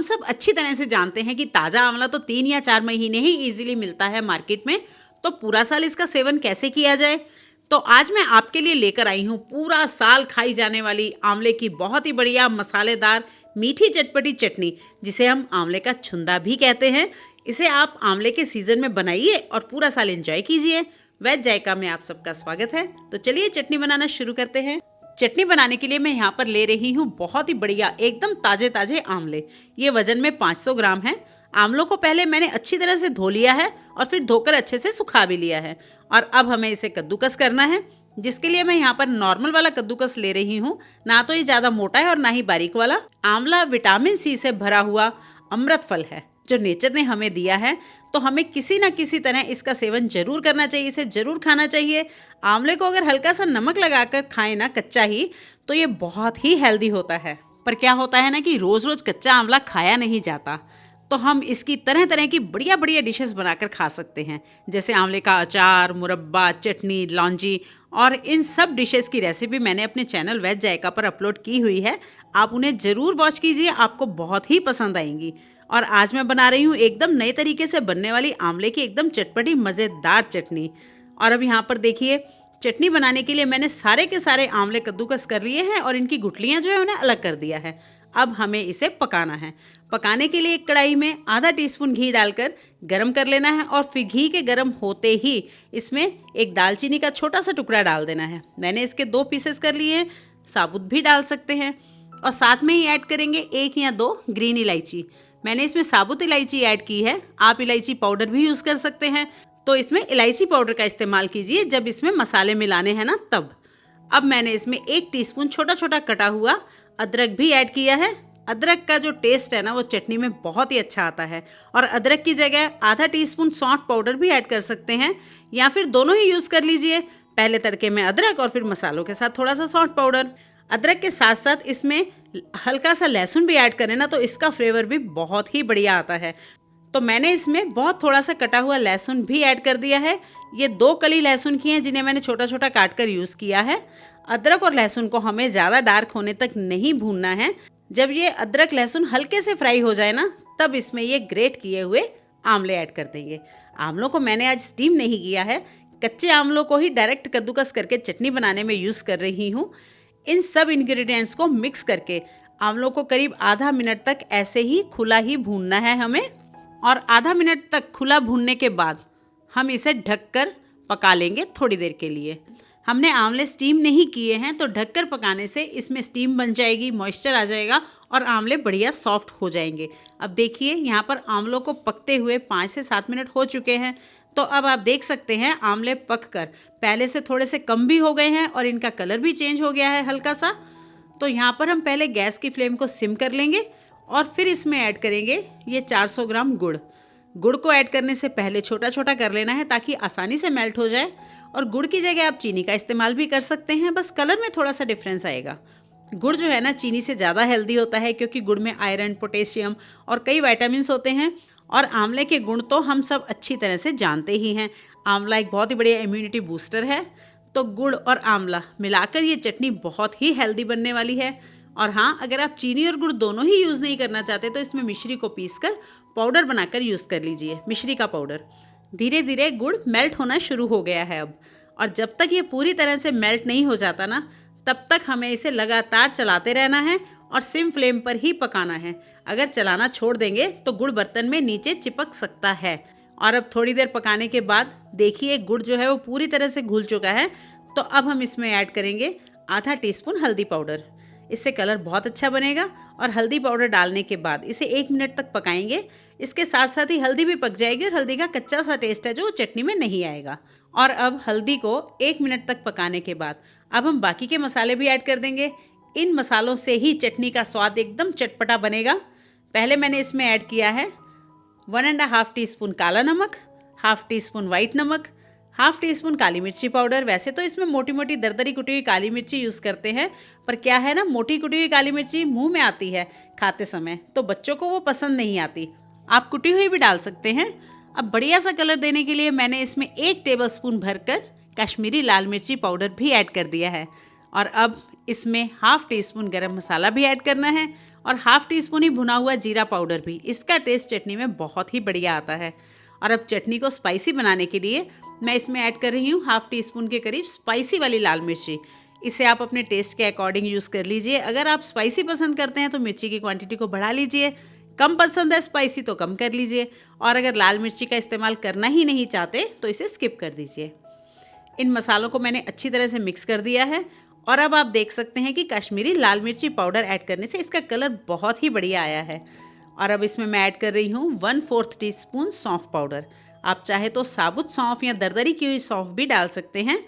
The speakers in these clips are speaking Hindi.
सब अच्छी तरह से जानते हैं कि ताज़ा आंवला तो 3 या 4 महीने ही इजीली मिलता है मार्केट में, तो पूरा साल इसका सेवन कैसे किया जाए। तो आज मैं आपके लिए लेकर आई हूँ पूरा साल खाई जाने वाली आंवले की बहुत ही बढ़िया मसालेदार मीठी चटपटी चटनी, जिसे हम आंवले का छुंदा भी कहते हैं। इसे आप आंवले के सीजन में बनाइए और पूरा साल एंजॉय कीजिए। वेज जायका में आप सबका स्वागत है। तो चलिए चटनी बनाना शुरू करते हैं। चटनी बनाने के लिए मैं यहाँ पर ले रही हूँ बहुत ही बढ़िया एकदम ताजे ताजे आंवले। ये वजन में 500 ग्राम है। आंवलों को पहले मैंने अच्छी तरह से धो लिया है और फिर धोकर अच्छे से सुखा भी लिया है। और अब हमें इसे कद्दूकस करना है, जिसके लिए मैं यहाँ पर नॉर्मल वाला कद्दूकस ले रही हूँ। ना तो ये ज़्यादा मोटा है और ना ही बारीक वाला। आंवला विटामिन सी से भरा हुआ अमृत फल है जो नेचर ने हमें दिया है, तो हमें किसी ना किसी तरह इसका सेवन जरूर करना चाहिए, इसे जरूर खाना चाहिए। आंवले को अगर हल्का सा नमक लगाकर खाएं ना कच्चा ही, तो ये बहुत ही हेल्दी होता है। पर क्या होता है ना कि रोज रोज कच्चा आंवला खाया नहीं जाता, तो हम इसकी तरह तरह की बढ़िया बढ़िया डिशेस बनाकर खा सकते हैं, जैसे आंवले का अचार, मुरब्बा, चटनी, लौंजी। और इन सब डिशेस की रेसिपी मैंने अपने चैनल वेज जायका पर अपलोड की हुई है। आप उन्हें ज़रूर वॉच कीजिए, आपको बहुत ही पसंद आएंगी। और आज मैं बना रही हूँ एकदम नए तरीके से बनने वाली आंवले की एकदम चटपटी मज़ेदार चटनी। और अब यहाँ पर देखिए, चटनी बनाने के लिए मैंने सारे के सारे आंवले कद्दूकस कर लिए हैं और इनकी गुठलियाँ जो है उन्हें अलग कर दिया है। अब हमें इसे पकाना है। पकाने के लिए एक कढ़ाई में आधा टीस्पून घी डालकर गरम कर लेना है और फिर घी के गरम होते ही इसमें एक दालचीनी का छोटा सा टुकड़ा डाल देना है। मैंने इसके 2 पीसेस कर लिए हैं, साबुत भी डाल सकते हैं। और साथ में ही ऐड करेंगे 1 या 2 ग्रीन इलायची। मैंने इसमें साबुत इलायची ऐड की है, आप इलायची पाउडर भी यूज़ कर सकते हैं। तो इसमें इलायची पाउडर का इस्तेमाल कीजिए जब इसमें मसाले मिलाने हैं ना, तब। अब मैंने इसमें 1 टीस्पून छोटा छोटा कटा हुआ अदरक भी ऐड किया है। अदरक का जो टेस्ट है ना, वो चटनी में बहुत ही अच्छा आता है। और अदरक की जगह आधा टीस्पून सौंठ पाउडर भी ऐड कर सकते हैं, या फिर दोनों ही यूज़ कर लीजिए। पहले तड़के में अदरक और फिर मसालों के साथ थोड़ा सा सौंठ पाउडर। अदरक के साथ साथ इसमें हल्का सा लहसुन भी ऐड करें ना, तो इसका फ्लेवर भी बहुत ही बढ़िया आता है। तो मैंने इसमें बहुत थोड़ा सा कटा हुआ लहसुन भी ऐड कर दिया है। ये 2 कली लहसुन की हैं, जिन्हें मैंने छोटा छोटा काट कर यूज़ किया है। अदरक और लहसुन को हमें ज़्यादा डार्क होने तक नहीं भूनना है। जब ये अदरक लहसुन हल्के से फ्राई हो जाए ना, तब इसमें ये ग्रेट किए हुए आंवले ऐड कर देंगे। आंवलों को मैंने आज स्टीम नहीं किया है, कच्चे आंवलों को ही डायरेक्ट कद्दूकस करके चटनी बनाने में यूज़ कर रही हूँ। इन सब इंग्रेडिएंट्स को मिक्स करके आंवलों को करीब आधा मिनट तक ऐसे ही खुला ही भूनना है हमें। और आधा मिनट तक खुला भूनने के बाद हम इसे ढककर पका लेंगे थोड़ी देर के लिए। हमने आंवले स्टीम नहीं किए हैं, तो ढककर पकाने से इसमें स्टीम बन जाएगी, मॉइस्चर आ जाएगा और आंवले बढ़िया सॉफ्ट हो जाएंगे। अब देखिए, यहाँ पर आंवलों को पकते हुए 5 से 7 मिनट हो चुके हैं। तो अब आप देख सकते हैं आंवले पककर पहले से थोड़े से कम भी हो गए हैं और इनका कलर भी चेंज हो गया है हल्का सा। तो यहाँ पर हम पहले गैस की फ्लेम को सिम कर लेंगे और फिर इसमें ऐड करेंगे ये 400 ग्राम गुड़। गुड़ को ऐड करने से पहले छोटा छोटा कर लेना है ताकि आसानी से मेल्ट हो जाए। और गुड़ की जगह आप चीनी का इस्तेमाल भी कर सकते हैं, बस कलर में थोड़ा सा डिफरेंस आएगा। गुड़ जो है ना, चीनी से ज़्यादा हेल्दी होता है, क्योंकि गुड़ में आयरन, पोटेशियम और कई विटामिन्स होते हैं। और आंवले के गुण तो हम सब अच्छी तरह से जानते ही हैं। आंवला एक बहुत ही बढ़िया इम्यूनिटी बूस्टर है। तो गुड़ और आंवला मिलाकर ये चटनी बहुत ही हेल्दी बनने वाली है। और हाँ, अगर आप चीनी और गुड़ दोनों ही यूज़ नहीं करना चाहते, तो इसमें मिश्री को पीसकर पाउडर बनाकर यूज़ कर लीजिए, मिश्री का पाउडर। धीरे धीरे गुड़ मेल्ट होना शुरू हो गया है अब। और जब तक ये पूरी तरह से मेल्ट नहीं हो जाता ना, तब तक हमें इसे लगातार चलाते रहना है और सिम फ्लेम पर ही पकाना है। अगर चलाना छोड़ देंगे तो गुड़ बर्तन में नीचे चिपक सकता है। और अब थोड़ी देर पकाने के बाद देखिए, गुड़ जो है वो पूरी तरह से घुल चुका है। तो अब हम इसमें ऐड करेंगे आधा टीस्पून हल्दी पाउडर। इससे कलर बहुत अच्छा बनेगा। और हल्दी पाउडर डालने के बाद इसे 1 मिनट तक पकाएंगे। इसके साथ साथ ही हल्दी भी पक जाएगी और हल्दी का कच्चा सा टेस्ट है जो चटनी में नहीं आएगा। और अब हल्दी को 1 मिनट तक पकाने के बाद अब हम बाकी के मसाले भी ऐड कर देंगे। इन मसालों से ही चटनी का स्वाद एकदम चटपटा बनेगा। पहले मैंने इसमें ऐड किया है 1.5 टीस्पून काला नमक, हाफ टीस्पून वाइट नमक, हाफ टीस्पून काली मिर्ची पाउडर। वैसे तो इसमें मोटी मोटी दरदरी कुटी हुई काली मिर्ची यूज़ करते हैं, पर क्या है ना, मोटी कुटी हुई काली मिर्ची मुंह में आती है खाते समय, तो बच्चों को वो पसंद नहीं आती। आप कुटी हुई भी डाल सकते हैं। अब बढ़िया सा कलर देने के लिए मैंने इसमें 1 टेबलस्पून भरकर कश्मीरी लाल मिर्ची पाउडर भी ऐड कर दिया है। और अब इसमें हाफ टी स्पून गरम मसाला भी ऐड करना है और हाफ टी स्पून ही भुना हुआ जीरा पाउडर भी। इसका टेस्ट चटनी में बहुत ही बढ़िया आता है। और अब चटनी को स्पाइसी बनाने के लिए मैं इसमें ऐड कर रही हूँ हाफ टी स्पून के करीब स्पाइसी वाली लाल मिर्ची। इसे आप अपने टेस्ट के अकॉर्डिंग यूज़ कर लीजिए। अगर आप स्पाइसी पसंद करते हैं तो मिर्ची की क्वांटिटी को बढ़ा लीजिए, कम पसंद है स्पाइसी तो कम कर लीजिए, और अगर लाल मिर्ची का इस्तेमाल करना ही नहीं चाहते तो इसे स्किप कर दीजिए। इन मसालों को मैंने अच्छी तरह से मिक्स कर दिया है और अब आप देख सकते हैं कि कश्मीरी लाल मिर्ची पाउडर ऐड करने से इसका कलर बहुत ही बढ़िया आया है। और अब इसमें मैं ऐड कर रही हूँ 1/4 टीस्पून सौंफ पाउडर। आप चाहे तो साबुत सौंफ या दरदरी की हुई सौंफ भी डाल सकते हैं।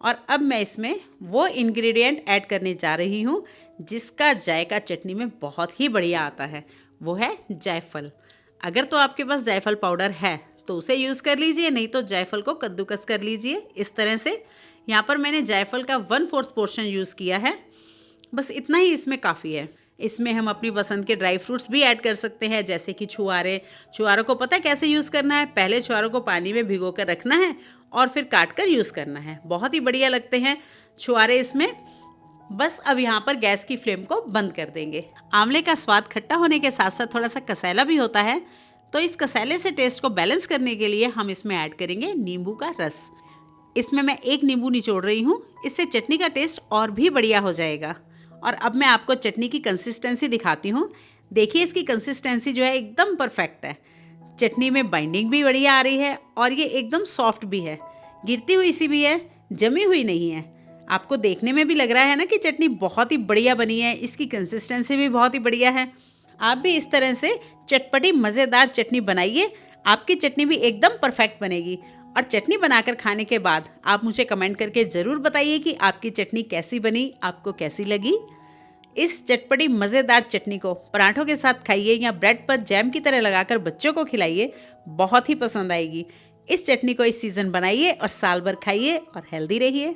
और अब मैं इसमें वो इंग्रेडिएंट ऐड करने जा रही हूँ जिसका जायका चटनी में बहुत ही बढ़िया आता है, वो है जायफल। अगर तो आपके पास जायफल पाउडर है तो उसे यूज़ कर लीजिए, नहीं तो जायफल को कद्दूकस कर लीजिए इस तरह से। यहाँ पर मैंने जायफल का 1/4 पोर्शन यूज़ किया है, बस इतना ही इसमें काफ़ी है। इसमें हम अपनी पसंद के ड्राई फ्रूट्स भी ऐड कर सकते हैं, जैसे कि छुआरे। छुआरों को पता है कैसे यूज़ करना है? पहले छुआरों को पानी में भिगो कर रखना है और फिर काट कर यूज़ करना है। बहुत ही बढ़िया लगते हैं छुआरे इसमें। बस अब यहाँ पर गैस की फ्लेम को बंद कर देंगे। आंवले का स्वाद खट्टा होने के साथ साथ थोड़ा सा कसैला भी होता है, तो इस कसैले से टेस्ट को बैलेंस करने के लिए हम इसमें ऐड करेंगे नींबू का रस। इसमें मैं 1 नींबू निचोड़ रही हूँ, इससे चटनी का टेस्ट और भी बढ़िया हो जाएगा। और अब मैं आपको चटनी की कंसिस्टेंसी दिखाती हूँ। देखिए इसकी कंसिस्टेंसी जो है एकदम परफेक्ट है। चटनी में बाइंडिंग भी बढ़िया आ रही है और ये एकदम सॉफ्ट भी है, गिरती हुई सी भी है, जमी हुई नहीं है। आपको देखने में भी लग रहा है ना कि चटनी बहुत ही बढ़िया बनी है, इसकी कंसिस्टेंसी भी बहुत ही बढ़िया है। आप भी इस तरह से चटपटी मज़ेदार चटनी बनाइए, आपकी चटनी भी एकदम परफेक्ट बनेगी। और चटनी बनाकर खाने के बाद आप मुझे कमेंट करके ज़रूर बताइए कि आपकी चटनी कैसी बनी, आपको कैसी लगी। इस चटपटी मज़ेदार चटनी को पराठों के साथ खाइए या ब्रेड पर जैम की तरह लगाकर बच्चों को खिलाइए, बहुत ही पसंद आएगी। इस चटनी को इस सीज़न बनाइए और साल भर खाइए और हेल्दी रहिए।